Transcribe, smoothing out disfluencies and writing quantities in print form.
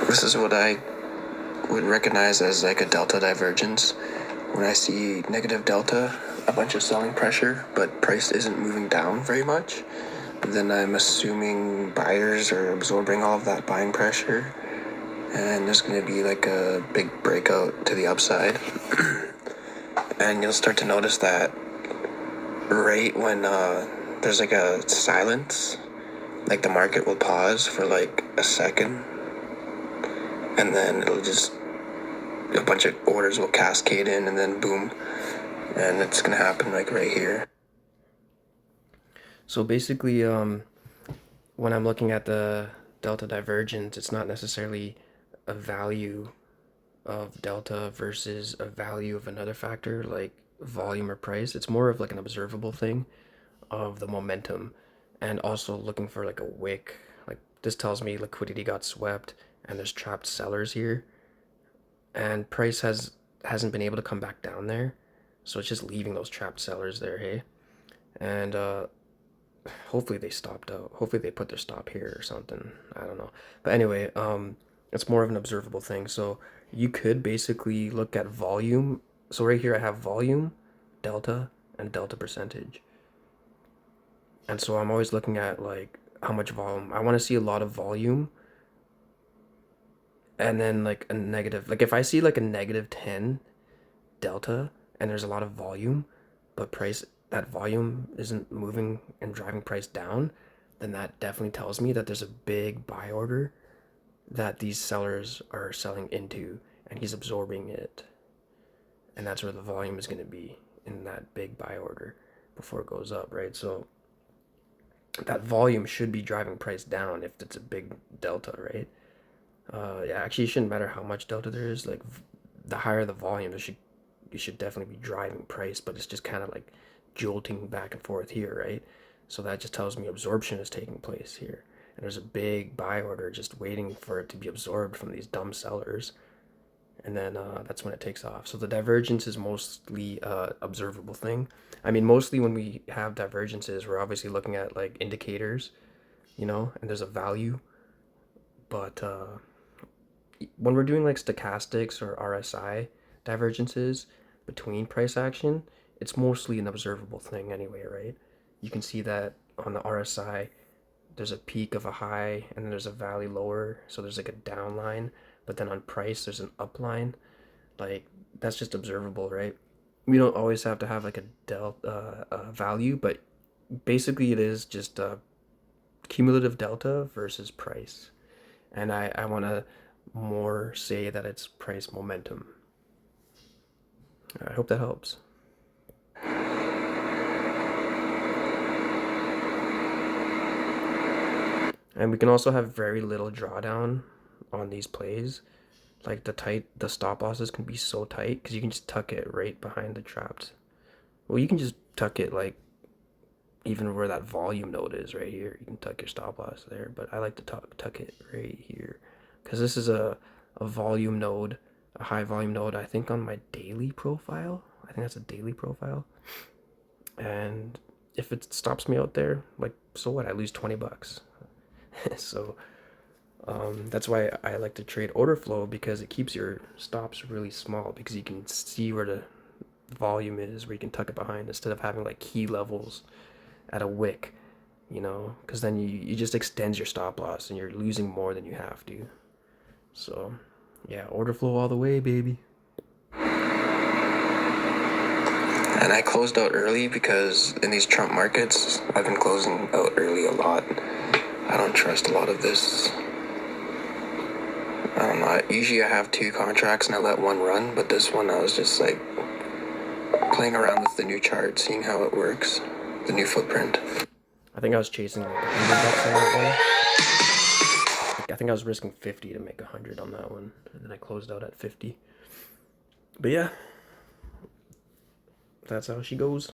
This is what I would recognize as like a delta divergence. When I see negative delta, a bunch of selling pressure, but price isn't moving down very much, then I'm assuming buyers are absorbing all of that buying pressure, and there's going to be like a big breakout to the upside. And you'll start to notice that right when there's like a silence, like the market will pause for like a second, and then it'll just, a bunch of orders will cascade in, and then boom, and it's gonna happen like right here. So basically, when I'm looking at the delta divergence, it's not necessarily a value of delta versus a value of another factor like volume or price. It's more of like an observable thing of the momentum, and also looking for like a wick. Like this tells me liquidity got swept and there's trapped sellers here, and price hasn't been able to come back down there, so it's just leaving those trapped sellers there. Hey, and hopefully they stopped out. Hopefully they put their stop here or something. I don't know. But anyway, it's more of an observable thing. So you could basically look at volume. So right here I have volume, delta, and delta percentage. And so I'm always looking at like how much volume. I want to see a lot of volume, and then like a negative. Like if I see like a -10 delta and there's a lot of volume, but price, that volume isn't moving and driving price down, then that definitely tells me that there's a big buy order that these sellers are selling into, and he's absorbing it. And that's where the volume is going to be, in that big buy order before it goes up, right? So that volume should be driving price down if it's a big delta, right? Yeah, actually, it shouldn't matter how much delta there is. Like, the higher the volume, you should definitely be driving price, but it's just kind of like jolting back and forth here, right? So that just tells me absorption is taking place here. And there's a big buy order just waiting for it to be absorbed from these dumb sellers. And then that's when it takes off. So the divergence is mostly observable thing. I mean, mostly when we have divergences, we're obviously looking at like indicators, and there's a value. But when we're doing like stochastics or RSI divergences between price action, it's mostly an observable thing anyway, right? You can see that on the RSI, there's a peak of a high and then there's a valley lower, so there's like a down line. But then on price, there's an up line. Like that's just observable, right? We don't always have to have like a delta value, but basically it is just a cumulative delta versus price. And I want to more say that it's price momentum. I hope that helps. And we can also have very little drawdown on these plays. Like the stop losses can be so tight because you can just tuck it right behind the trapped. Well, you can just tuck it like even where that volume node is right here. You can tuck your stop loss there, but I like to tuck it right here because this is a volume node, a high volume node. I think on my daily profile. I think that's a daily profile. And if it stops me out there, like, so what? I lose $20. So that's why I like to trade order flow, because it keeps your stops really small, because you can see where the volume is, where you can tuck it behind, instead of having like key levels at a wick, because then you just extends your stop loss and you're losing more than you have to. So yeah, order flow all the way, baby. And I closed out early because in these Trump markets, I've been closing out early a lot. I don't trust a lot of this. I don't know. Usually I have 2 contracts and I let one run, but this one I was just like playing around with the new chart, seeing how it works, the new footprint. I think I was chasing like $100 on that one. I think I was risking 50 to make 100 on that one, and then I closed out at 50. But yeah, that's how she goes.